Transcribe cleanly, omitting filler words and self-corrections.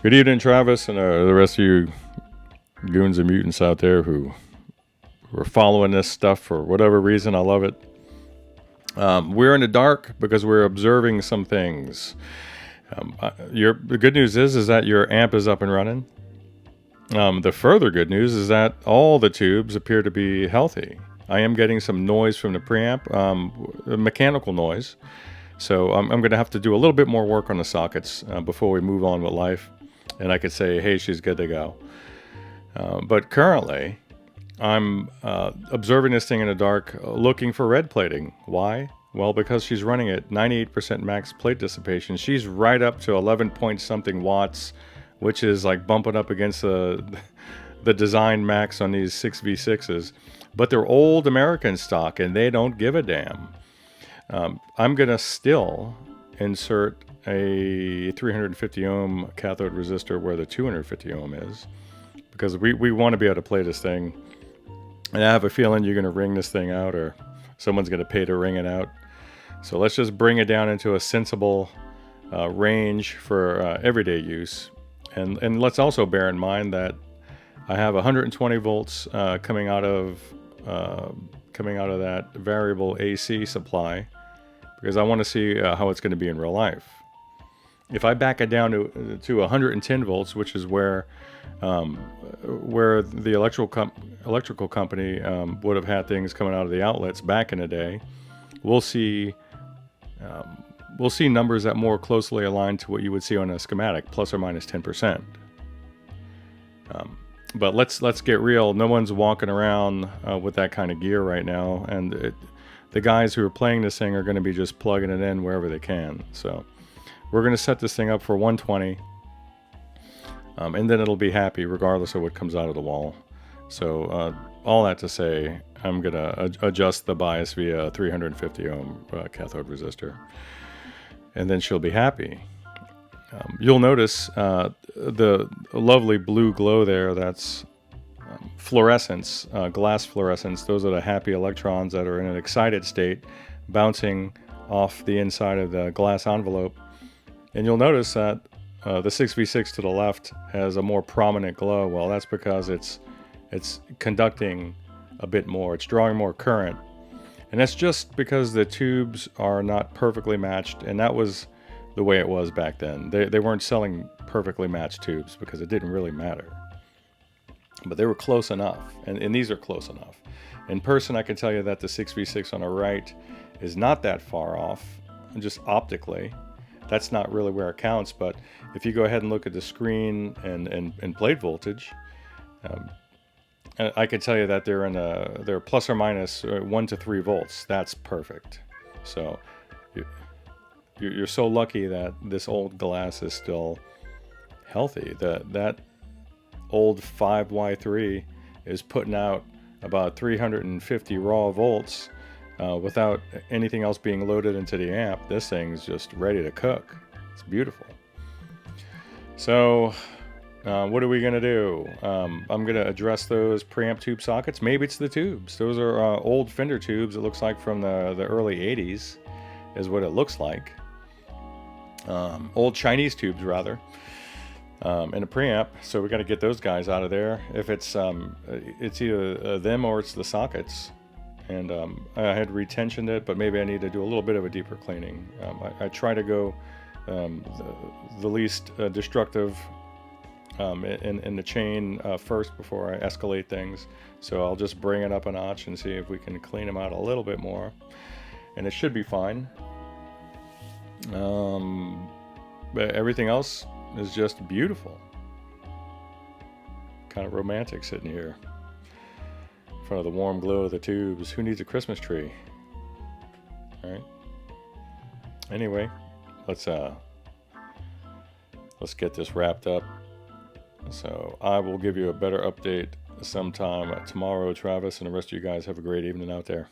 Good evening, Travis, and the rest of you goons and mutants out there who are following this stuff for whatever reason. I love it. We're in the dark because we're observing some things. The good news is that your amp is up and running. The further good news is that all the tubes appear to be healthy. I am getting some noise from the preamp, mechanical noise. So I'm going to have to do a little bit more work on the sockets before we move on with life. And I could say, hey, she's good to go. But currently, I'm observing this thing in the dark, looking for red plating. Why? Well, because she's running at 98% max plate dissipation. She's right up to 11 point something watts, which is like bumping up against the design max on these 6v6s. But they're old American stock, and they don't give a damn. I'm going to still insert a 350 ohm cathode resistor where the 250 ohm is, because we want to be able to play this thing. And I have a feeling you're going to ring this thing out, or someone's going to pay to ring it out. So let's just bring it down into a sensible range for everyday use. And let's also bear in mind that I have 120 volts coming out of that variable AC supply, because I want to see how it's going to be in real life. If I back it down to 110 volts, which is where the electrical company would have had things coming out of the outlets back in the day, we'll see numbers that more closely align to what you would see on a schematic, plus or minus 10%. But let's get real. No one's walking around with that kind of gear right now, and the guys who are playing this thing are going to be just plugging it in wherever they can. So we're going to set this thing up for 120, and then it'll be happy regardless of what comes out of the wall. So all that to say, I'm going to adjust the bias via 350 ohm cathode resistor, and then she'll be happy. You'll notice the lovely blue glow there. That's fluorescence, glass fluorescence. Those are the happy electrons that are in an excited state, bouncing off the inside of the glass envelope. And you'll notice that the 6v6 to the left has a more prominent glow. Well, that's because it's conducting a bit more. It's drawing more current. And that's just because the tubes are not perfectly matched, and that was the way it was back then. They weren't selling perfectly matched tubes because it didn't really matter. But they were close enough, and these are close enough. In person, I can tell you that the 6v6 on the right is not that far off, just optically. That's not really where it counts, but if you go ahead and look at the screen and plate voltage, I can tell you that they're plus or minus 1 to 3 volts. That's perfect. So you're so lucky that this old glass is still healthy. That old 5Y3 is putting out about 350 raw volts without anything else being loaded into the amp. This thing's just ready to cook. It's beautiful. So what are we going to do? I'm going to address those preamp tube sockets. Maybe it's the tubes. Those are old Fender tubes. It looks like from the early 80s is what it looks like. Old Chinese tubes, rather, in a preamp. So we got to get those guys out of there. If it's either them or it's the sockets. And I had retensioned it, but maybe I need to do a little bit of a deeper cleaning. I try to go the least destructive in the chain first before I escalate things. So I'll just bring it up a notch and see if we can clean them out a little bit more. And it should be fine. But everything else is just beautiful. Kind of romantic sitting here in front of the warm glow of the tubes. Who needs a Christmas tree? All right. Anyway, let's get this wrapped up. So I will give you a better update sometime tomorrow, Travis, and the rest of you guys have a great evening out there.